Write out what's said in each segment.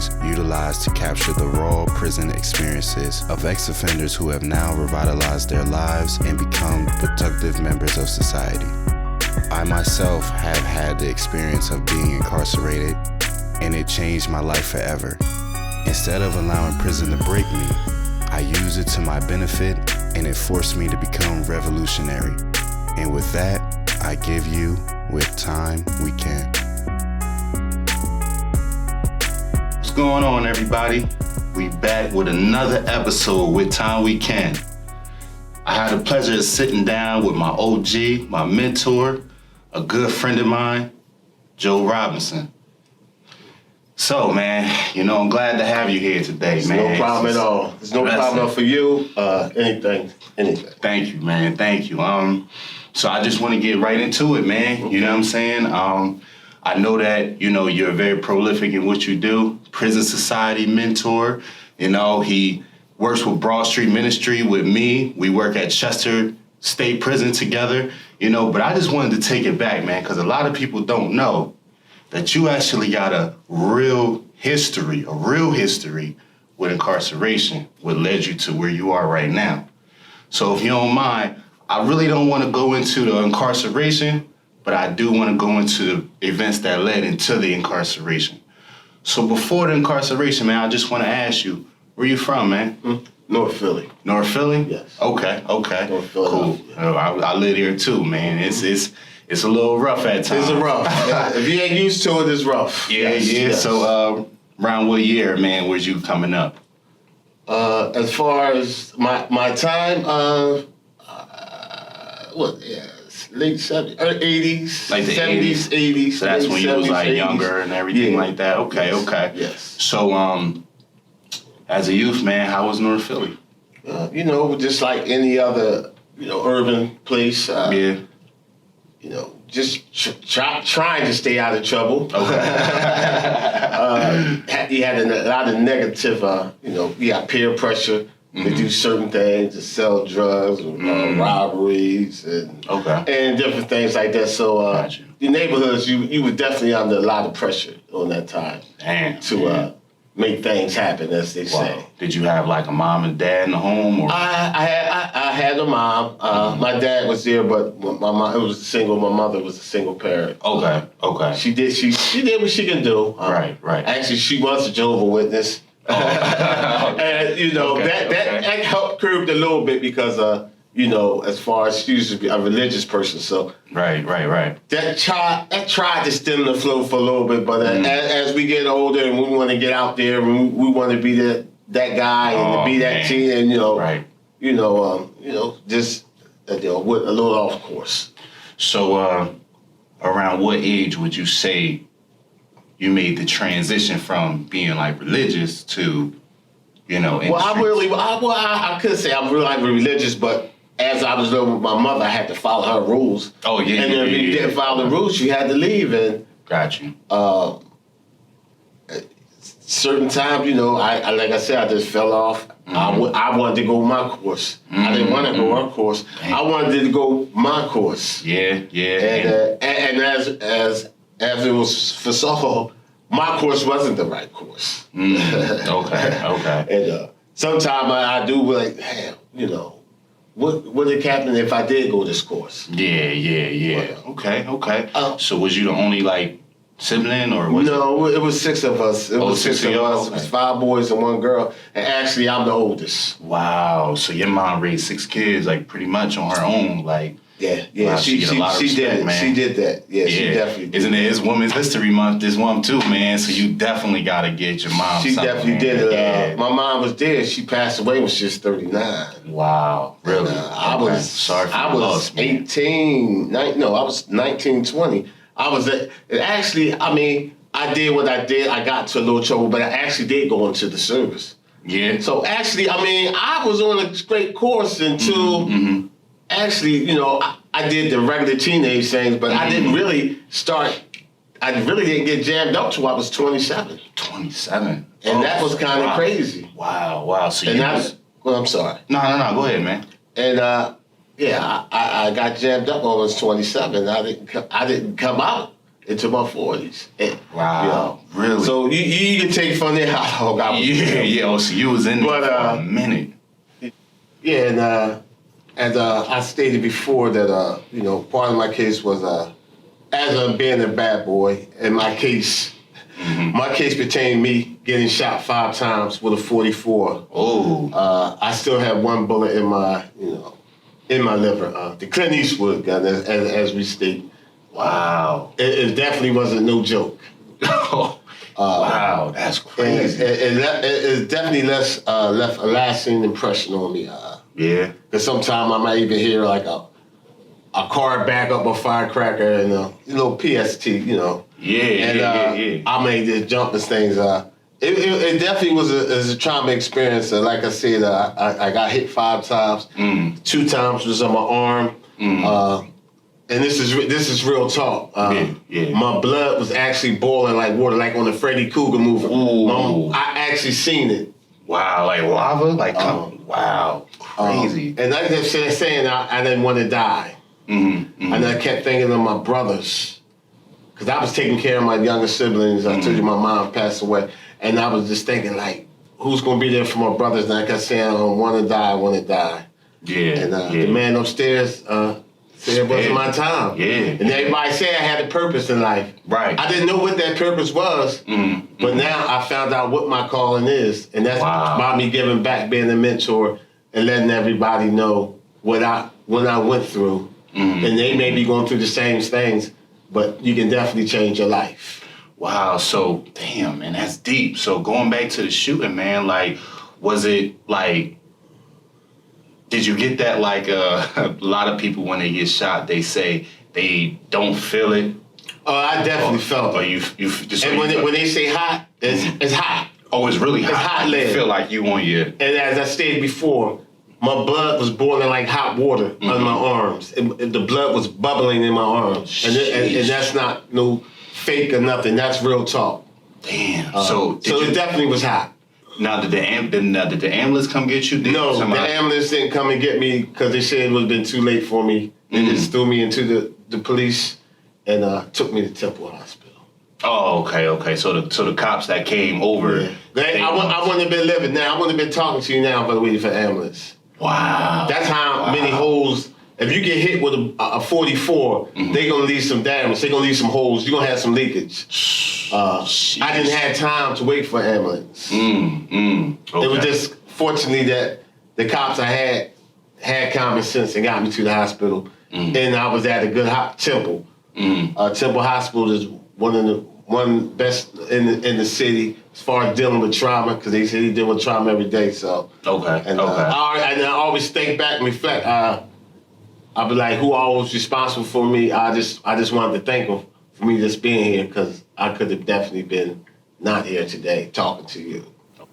stories utilized to capture the raw prison experiences of ex-offenders who have now revitalized their lives and become productive members of society. I myself have had the experience of being incarcerated, and it changed my life forever. Instead of allowing prison to break me, I used it to my benefit, and it forced me to become revolutionary. And with that, I give you With Time We Can. What's going on, everybody? We back with another episode With Time We Can. I had the pleasure of sitting down with my OG, my mentor, a good friend of mine, Joe Robinson. So, man, I'm glad to have you here today, man. No problem at all. There's no problem for you. Anything. Thank you, man. Thank you. So I just want to get right into it, man. Okay. You know what I'm saying? I know that, you're very prolific in what you do. Prison Society mentor. He works with Broad Street Ministry with me. We work at Chester State Prison together, but I just wanted to take it back, man, because a lot of people don't know that you actually got a real history with incarceration, what led you to where you are right now. So if you don't mind, I really don't want to go into the incarceration, but I do want to go into the events that led into the incarceration. So before the incarceration, man, I just want to ask you, where you from, man? North Philly. North Philly? Yes. Okay. North Philly. Cool. I live here too, man. It's a little rough at times. It's rough. If you ain't used to it, it's rough. Yeah. Yes. So around what year, man, was you coming up? As far as my time, late 70s, 80s, Like the 70s, 80s. So that's when you was like 70s, younger and everything like that. Okay. Yes. Okay. Yes. So as a youth, man, how was North Philly? Just like any other, urban place. Just trying to stay out of trouble. Okay. You had a lot of negative, you got peer pressure to do certain things, to sell drugs, robberies, and different things like that. So the neighborhoods, you were definitely under a lot of pressure on that time to make things happen, as they say. Did you have like a mom and dad in the home? Or? I had a mom. My dad was there, but my mom my mother was a single parent. Okay. She did what she can do. Right. Actually, she was a Jehovah's Witness. And that helped curb a little bit because as far as she used to be a religious person, so right. That tried to stem the flow for a little bit, but as we get older and we want to get out there and we want to be that guy and to be that teen, and just with a little off course. So around what age would you say you made the transition from being like religious to, Well, I could say I'm really religious, but as I was living with my mother, I had to follow her rules. Oh, yeah. And if you didn't follow the rules, you had to leave. And got you. Certain times, I like I said, I just fell off. I wanted to go my course. I didn't want to go her course. I wanted to go my course. Yeah. And as it was for Saul, my course wasn't the right course. Okay. And sometimes I do like, what would happen if I did go this course? Yeah. Okay. So was you the only sibling or was No, it was six of us. It was six of us. Okay. It was 5 boys and 1 girl. And actually, I'm the oldest. Wow. So your mom raised 6 kids pretty much on her own, Yeah. Wow, she get a lot of respect, did. man. She did that. Yeah, she definitely did. Isn't it? It's Women's History Month this month too, man. So you definitely gotta get your mom. She definitely did it. Yeah. My mom was dead. She passed away when she was 39. Wow, really? I was sorry for I the was loss, man. 18. I was 19, 20. Actually, I did what I did. I got into a little trouble, but I actually did go into the service. Yeah. So actually, I was on a great course until actually, I did the regular teenage things, but I didn't really get jammed up till I was 27. 27. And that was kind of crazy. Wow. So I'm sorry. No. Go ahead, man. And I got jammed up when I was 27. I didn't come out into my 40s. And, wow, really? So you can take from there how long I was Yeah, so you was in there for a minute. Yeah, and as I stated before that, part of my case was as being a bad boy, in my case, my case pertained me getting shot 5 times with a 44. Oh. I still have 1 bullet in my liver. The Clint Eastwood gun, as we state. Wow. It definitely wasn't no joke. Wow, that's crazy. It definitely left a lasting impression on me. Yeah. Because sometimes I might even hear like a car back up a firecracker and PST, Yeah, and I made just jump as things. It definitely was a trauma experience. Like I said, I got hit 5 times. 2 times was on my arm. And this is real talk. My blood was actually boiling like water, like on the Freddy Krueger movie. I actually seen it. Wow, like lava? Like, wow, crazy. And like I said, saying I didn't want to die. And I kept thinking of my brothers. Because I was taking care of my younger siblings. I told you my mom passed away. And I was just thinking, like, who's going to be there for my brothers? And I kept saying, I don't want to die, I want to die. Yeah. And the man upstairs said it wasn't my time. Yeah. And everybody said I had a purpose in life. Right. I didn't know what that purpose was, but now I found out what my calling is. And that's about me giving back, being a mentor, and letting everybody know what I went through. And they may be going through the same things, but you can definitely change your life. Wow, so, damn, man, that's deep. So going back to the shooting, man, like, was it, like, did you get that, like, a lot of people when they get shot, they say they don't feel it? Oh, I definitely felt it. Or you just... And when they say hot, it's hot. Oh, it's really hot? It's hot lead. You feel like you on your... And as I stated before, my blood was boiling like hot water on my arms. The blood was bubbling in my arms. And that's not no fake or nothing. That's real talk. Damn. So it definitely was hot. Now, did the ambulance come get you? No, the ambulance didn't come and get me because they said it would have been too late for me. They just threw me into the police and took me to Temple Hospital. Oh, okay. So the cops that came over... Yeah. I wouldn't have been living now. I wouldn't have been talking to you now if I waited for the ambulance. Wow. That's how many holes. If you get hit with a 44, they're going to leave some damage. They're going to leave some holes. You're going to have some leakage. I didn't have time to wait for ambulance. Okay. It was just fortunately that the cops I had common sense and got me to the hospital. And I was at a good Temple. Temple Hospital is one best in the city as far as dealing with trauma, because they say they deal with trauma every day. So and I always think back and reflect. I'll be like, who all was responsible for me? I just wanted to thank them for me just being here, because I could have definitely been not here today talking to you.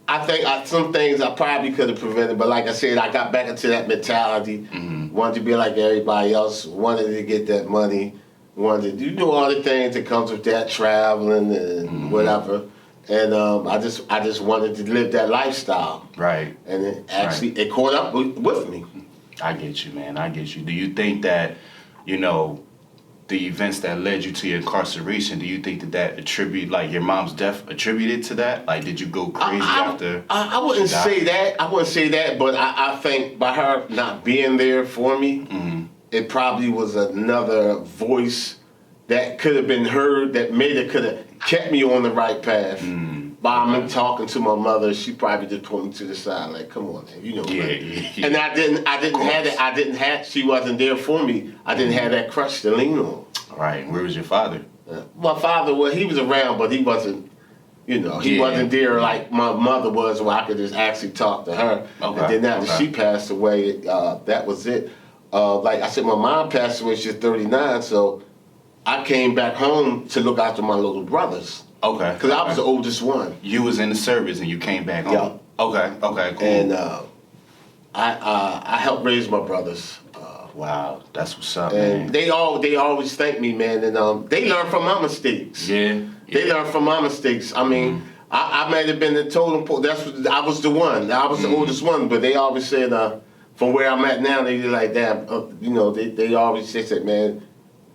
I think some things I probably could have prevented, but like I said, I got back into that mentality. Wanted to be like everybody else. Wanted to get that money. Wanted to do all the things that comes with that, traveling and whatever. And I just wanted to live that lifestyle. Right. And it caught up with me. I get you, man. I get you. Do you think that, the events that led you to your incarceration, do you think that like your mom's death attributed to that? Like, did you go crazy after? I wouldn't say that. I wouldn't say that, but I think by her not being there for me, it probably was another voice that could have been heard that could have kept me on the right path. By me talking to my mother, she probably just pulled me to the side, like, "Come on, man, Yeah. And I didn't have that. She wasn't there for me. I didn't have that crutch to lean on. All right. Where was your father? My father, well, he was around, but he wasn't. He wasn't there like my mother was, where I could just actually talk to her. Okay. And then after she passed away, that was it. Like I said, my mom passed away. She's 39, so I came back home to look after my little brothers. Okay. Because I was the oldest one. You was in the service and you came back home? Yeah. Okay, cool. And I helped raise my brothers. Wow, that's what's up, and man. They always thank me, man. And they learn from my mistakes. Yeah. They learn from my mistakes. I mean, I might have been the totem pole. I was the one. I was the oldest one, but they always said, from where I'm at now, they like that. They always said, man,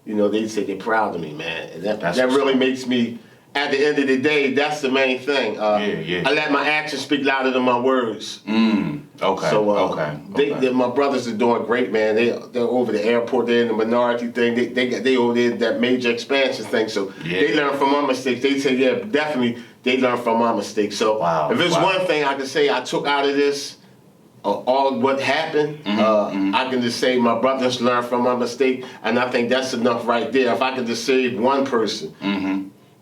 they say they're proud of me, man. And that really makes me, at the end of the day, that's the main thing. I let my actions speak louder than my words. Okay. So my brothers are doing great, man. They're over the airport. They're in the minority thing. They over there that major expansion thing. So they learn from my mistakes. They say, yeah, definitely they learn from my mistakes. So if there's one thing I can say I took out of this, all what happened, I can just say my brothers learned from my mistake, and I think that's enough right there. If I can just save one person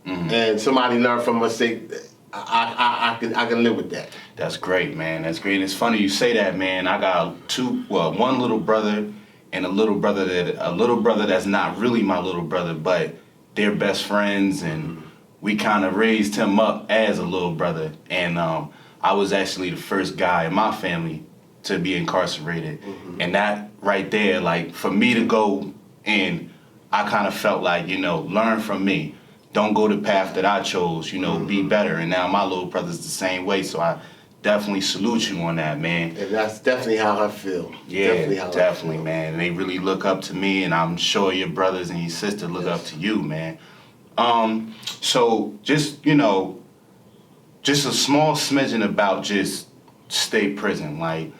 and somebody learned from a mistake, I can live with that. That's great, man. That's great. And it's funny you say that, man. I got one little brother and a little brother that's not really my little brother, but they're best friends, and we kind of raised him up as a little brother. And I was actually the first guy in my family to be incarcerated. And that right there, like, for me to go in, I kind of felt like, learn from me. Don't go the path that I chose, be better. And now my little brother's the same way, so I definitely salute you on that, man. And that's definitely how I feel. Yeah, definitely, man. They really look up to me, and I'm sure your brothers and your sister look up to you, man. So just, just a small smidgen about just state prison. Like,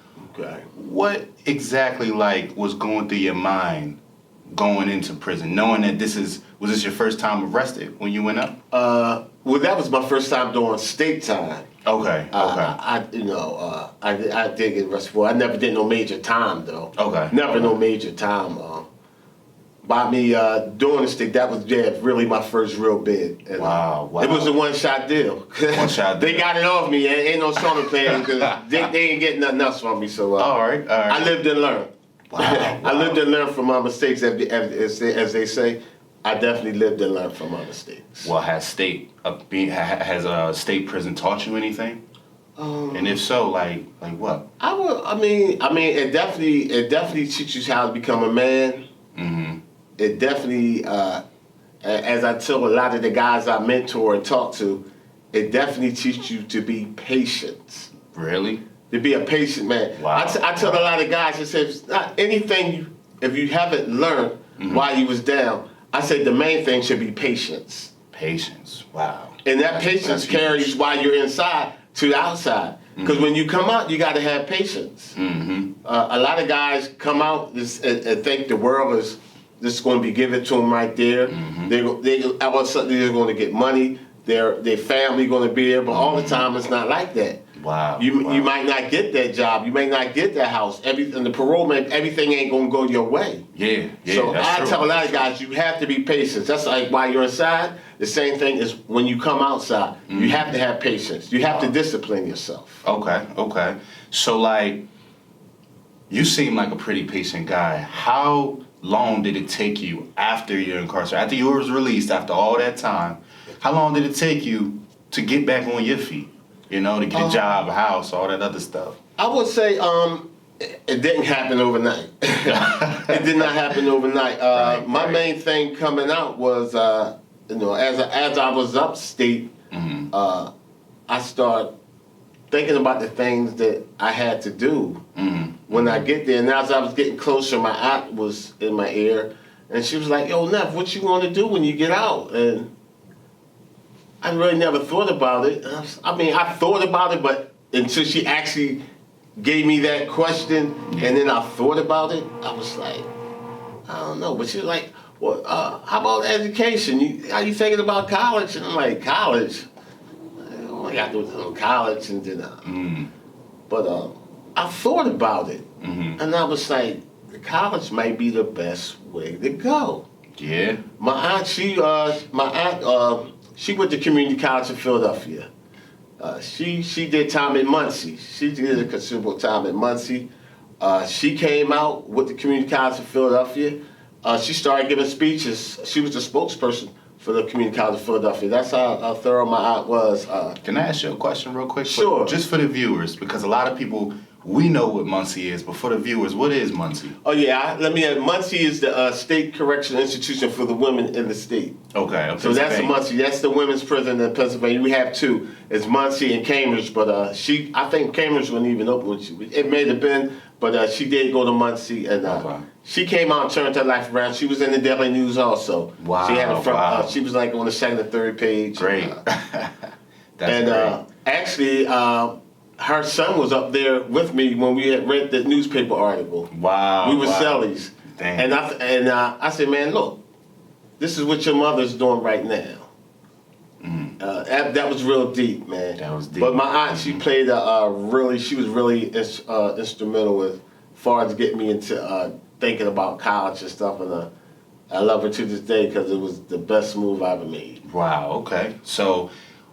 what exactly, was going through your mind going into prison, knowing that was this your first time arrested when you went up? Well, that was my first time doing state time. Okay. I did get arrested for. I never did no major time though. Okay. Never no major time. By me doing the state, that was really my first real bid. And, wow. It was a one-shot deal. One-shot deal. They got it off me. Ain't no song playing because they ain't getting nothing else from me. So all right. I lived and learned. Wow. I lived and learned from my mistakes, as they say. I definitely lived and learned from my mistakes. Well, has state prison taught you anything? And if so, like what? I mean, it definitely teaches you how to become a man. It definitely, as I tell a lot of the guys I mentor and talk to, it definitely teaches you to be patient. Really? To be a patient man. Wow. I tell a lot of guys, I say, not anything if you haven't learned while you was down, I say the main thing should be patience. Patience. Wow. And that patience carries while you're inside to the outside. Because when you come out, you got to have patience. A lot of guys come out and think the world is just going to be given to them right there. All of a sudden they're going to get money. Their family going to be there, but all the time it's not like that. Wow. You might not get that job. You may not get that house. And the parole man, everything ain't going to go your way. Yeah. So that's I true. tell a lot of guys, you have to be patient. That's like while you're inside, the same thing is when you come outside. You have to have patience. You have to discipline yourself. Okay. So, you seem like a pretty patient guy. How long did it take you after you're incarcerated, after you was released, after all that time, how long did it take you to get back on your feet? To get a job, a house, all that other stuff. I would say it didn't happen overnight. It did not happen overnight. My main thing coming out was, as I was upstate, I started thinking about the things that I had to do when I get there. And as I was getting closer, my aunt was in my ear, and she was like, "Yo, Neff, what you want to do when you get out?" And I really never thought about it. I thought about it, but until she actually gave me that question, and then I thought about it, I was like, I don't know. But she was like, well, how about education? Are you thinking about college? And I'm like, college? I got to do college. And then, but I thought about it, and I was like, college might be the best way to go. Yeah. My aunt, she went to community college in Philadelphia. She did time in Muncie. She did a considerable time in Muncie. She came out with the community college in Philadelphia. She started giving speeches. She was the spokesperson for the community college of Philadelphia. That's how thorough my aunt was. Can I ask you a question real quick? Sure. Just for the viewers, because a lot of people, we know what Muncie is, but for the viewers, what is Muncie? Oh yeah, Muncie is the state correctional institution for the women in the state. Okay. So that's Muncie. That's the women's prison in Pennsylvania. We have two. It's Muncie and Cambridge, but I think Cambridge wasn't even open when it may have been, but she did go to Muncie, and she came out and turned her life around. She was in the Daily News also. Wow. She had a front. She was like on the second or third page. Great. That's great. Actually, her son was up there with me when we had read the newspaper article. Wow. We were cellies. Dang. And I said, man, look, this is what your mother's doing right now. That was real deep, man. That was deep. But my aunt, she played she was really instrumental as far as getting me into thinking about college and stuff. And I love her to this day because it was the best move I ever made. Wow, okay. So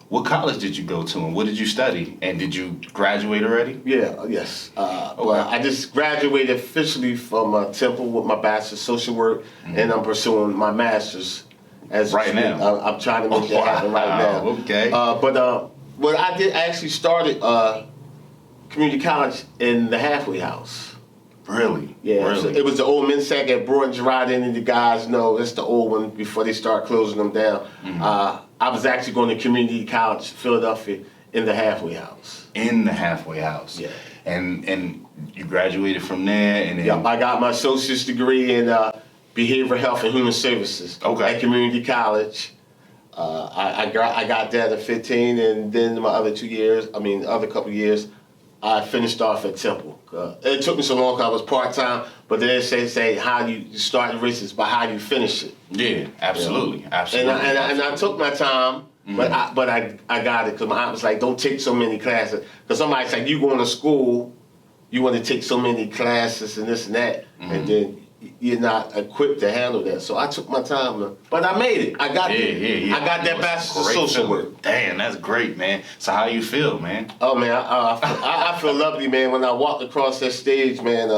what college did you go to and what did you study? And did you graduate already? Yeah, yes. Well, I just graduated officially from Temple with my bachelor's social work, and I'm pursuing my master's. Right now? I'm trying to make that happen right now. Okay. But I actually started community college in the halfway house. Really? Yeah. Really? So it was the old Mensac at Broad and Girard, and the guys know it's the old one before they start closing them down. I was actually going to community college, Philadelphia, in the halfway house. In the halfway house. Yeah. And you graduated from there, and then Yeah, I got my associate's degree in behavioral health and human services at community college. I got that at 15, and then my other other couple years, I finished off at Temple. It took me so long because I was part-time, but they say how you start the races by how you finish it. Yeah, absolutely, absolutely. And I took my time, but I got it because my aunt was like, don't take so many classes. Because somebody's like, you going to school, you want to take so many classes and this and that, and then you're not equipped to handle that. So I took my time, but I made it. I got there. Yeah. I got that bachelor's of social work. Damn, that's great, man. So how you feel, man? Oh man, I feel lovely, man. When I walked across that stage, man.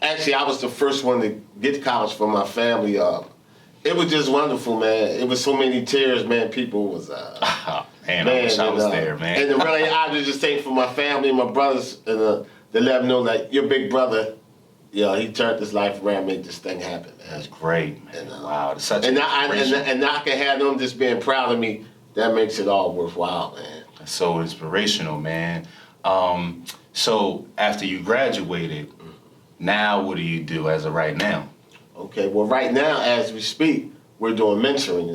Actually, I was the first one to get to college for my family. It was just wonderful, man. It was so many tears, man. People was. Man, I wish I was there, man. And really, I was just thankful for my family and my brothers, and to let them know that your big brother. Yeah, he turned his life around, made this thing happen, man. That's great, man. And, wow, it's such and I can have them just being proud of me. That makes it all worthwhile, man. That's so inspirational, man. So after you graduated, now what do you do as of right now? Okay, well, right now, as we speak, we're doing mentoring.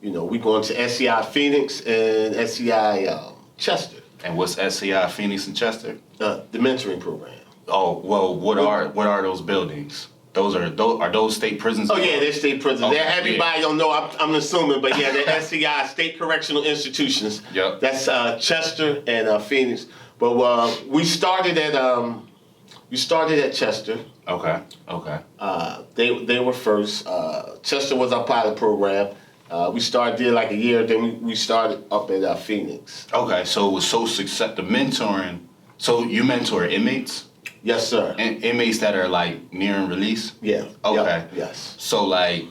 We're going to SCI Phoenix and SCI Chester. And what's SCI Phoenix and Chester? The mentoring program. Oh, well, what are those buildings? Are those state prisons? Oh yeah, they're state prisons. Okay, everybody don't know. I'm assuming, but yeah, they're SCI State Correctional Institutions. Yep. That's Chester and Phoenix. But we started at Chester. Okay. They were first. Chester was our pilot program. We started there like a year. Then we started up at Phoenix. Okay, so it was so successful. The mentoring. So you mentor inmates? Yes, sir. And inmates that are like nearing release? Yeah. Okay. Yep. Yes. So like,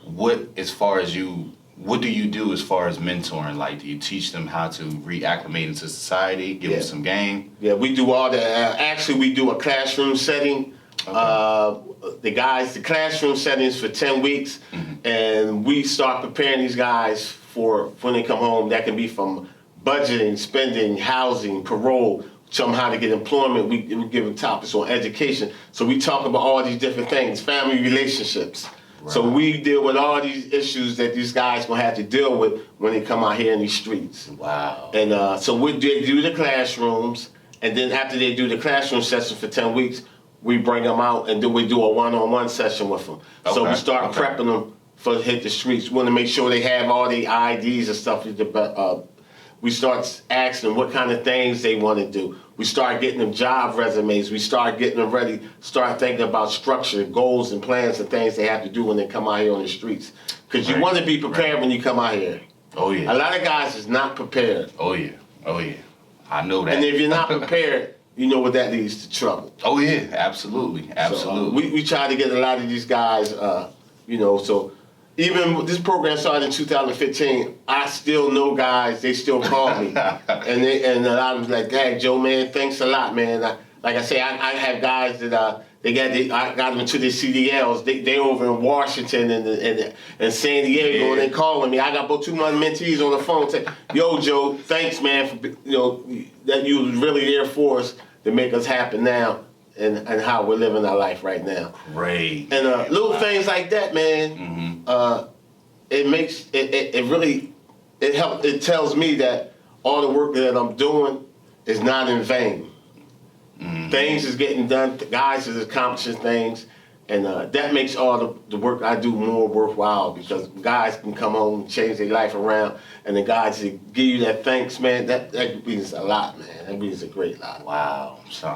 what do you do as far as mentoring? Like, do you teach them how to reacclimate into society, give them some game? Yeah, we do all that. Actually, we do a classroom setting. Okay. The classroom settings for 10 weeks, and we start preparing these guys for when they come home. That can be from budgeting, spending, housing, parole. Show them how to get employment. We give them topics on education. So we talk about all these different things, family relationships. Right. So we deal with all these issues that these guys gonna have to deal with when they come out here in these streets. Wow. And so we do the classrooms, and then after they do the classroom session for 10 weeks, we bring them out and then we do a one-on-one session with them. Okay. So we start prepping them for hit the streets. We want to make sure they have all the IDs and stuff. We start asking them what kind of things they want to do. We start getting them job resumes. We start getting them ready, start thinking about structure, goals, and plans and things they have to do when they come out here on the streets. Because you want to be prepared when you come out here. Oh, yeah. A lot of guys is not prepared. Oh, yeah. I know that. And if you're not prepared, you know what that leads to trouble. Oh, yeah. Absolutely. So, we try to get a lot of these guys, so even this program started in 2015, I still know guys, they still call me. and a lot of them like, hey, Joe, man, thanks a lot, man. Like I say, I have guys that I got them into the CDLs. They over in Washington and San Diego, and they calling me. I got about 2 month mentees on the phone saying, yo, Joe, thanks, man, for that you was really there for us. to make us happen now and how we're living our life right now. Great. And little things like that, man, it makes, it really, it tells me that all the work that I'm doing is not in vain. Things is getting done, guys is accomplishing things, and that makes all the work I do more worthwhile, because guys can come home and change their life around, and the guys that give you that thanks, man, that means a lot, man. That means a great lot. Wow. So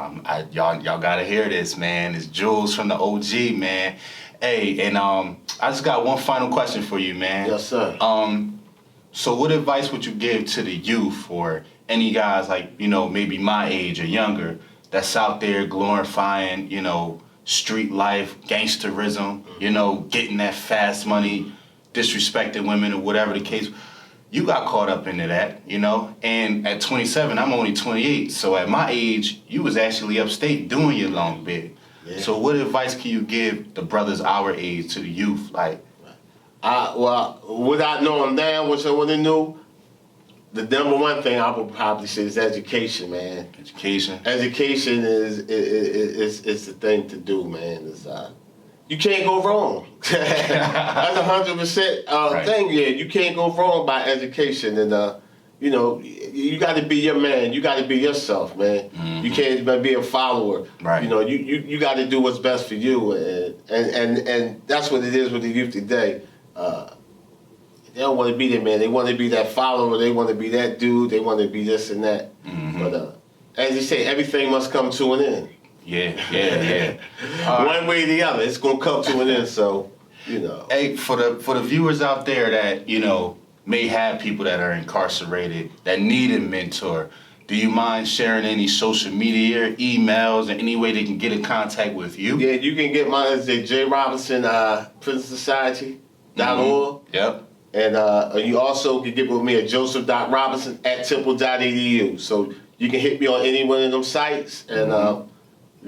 y'all gotta hear this, man. It's Jules from the OG, man. Hey, and I just got one final question for you, man. Yes, sir. So what advice would you give to the youth, or any guys like, maybe my age or younger, that's out there glorifying, street life, gangsterism, getting that fast money, disrespecting women, or whatever the case? You got caught up into that, and at 27, I'm only 28. So at my age, you was actually upstate doing your long bid. Yeah. So what advice can you give the brothers our age to the youth? Like, well, without knowing now what I would have knew, the number one thing I would probably say is education, man. Education. Education is the thing to do, man. It's, you can't go wrong. That's 100% thing. Yeah, you can't go wrong by education, and you got to be your man. You got to be yourself, man. You can't be a follower. Right. You got to do what's best for you, and that's what it is with the youth today. They don't want to be there, man. They want to be that follower. They want to be that dude. They want to be this and that. But as you say, everything must come to an end. Yeah. One way or the other, it's gonna come to an end. So, Hey, for the viewers out there that may have people that are incarcerated that need a mentor, do you mind sharing any social media, emails, or any way they can get in contact with you? Yeah, you can get mine at J. Robinson Prison Society.org. Yep. And you also can get with me at joseph.robinson@temple.edu. So you can hit me on any one of them sites, and if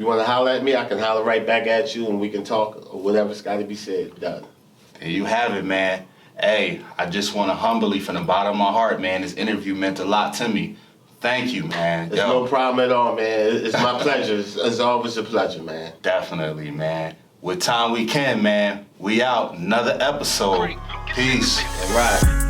you want to holler at me, I can holler right back at you, and we can talk or whatever's got to be said. Done. There you have it, man. Hey, I just want to humbly, from the bottom of my heart, man, this interview meant a lot to me. Thank you, man. It's no problem at all, man. It's my pleasure. It's always a pleasure, man. Definitely, man. With time we can, man. We out. Another episode. Peace. All right.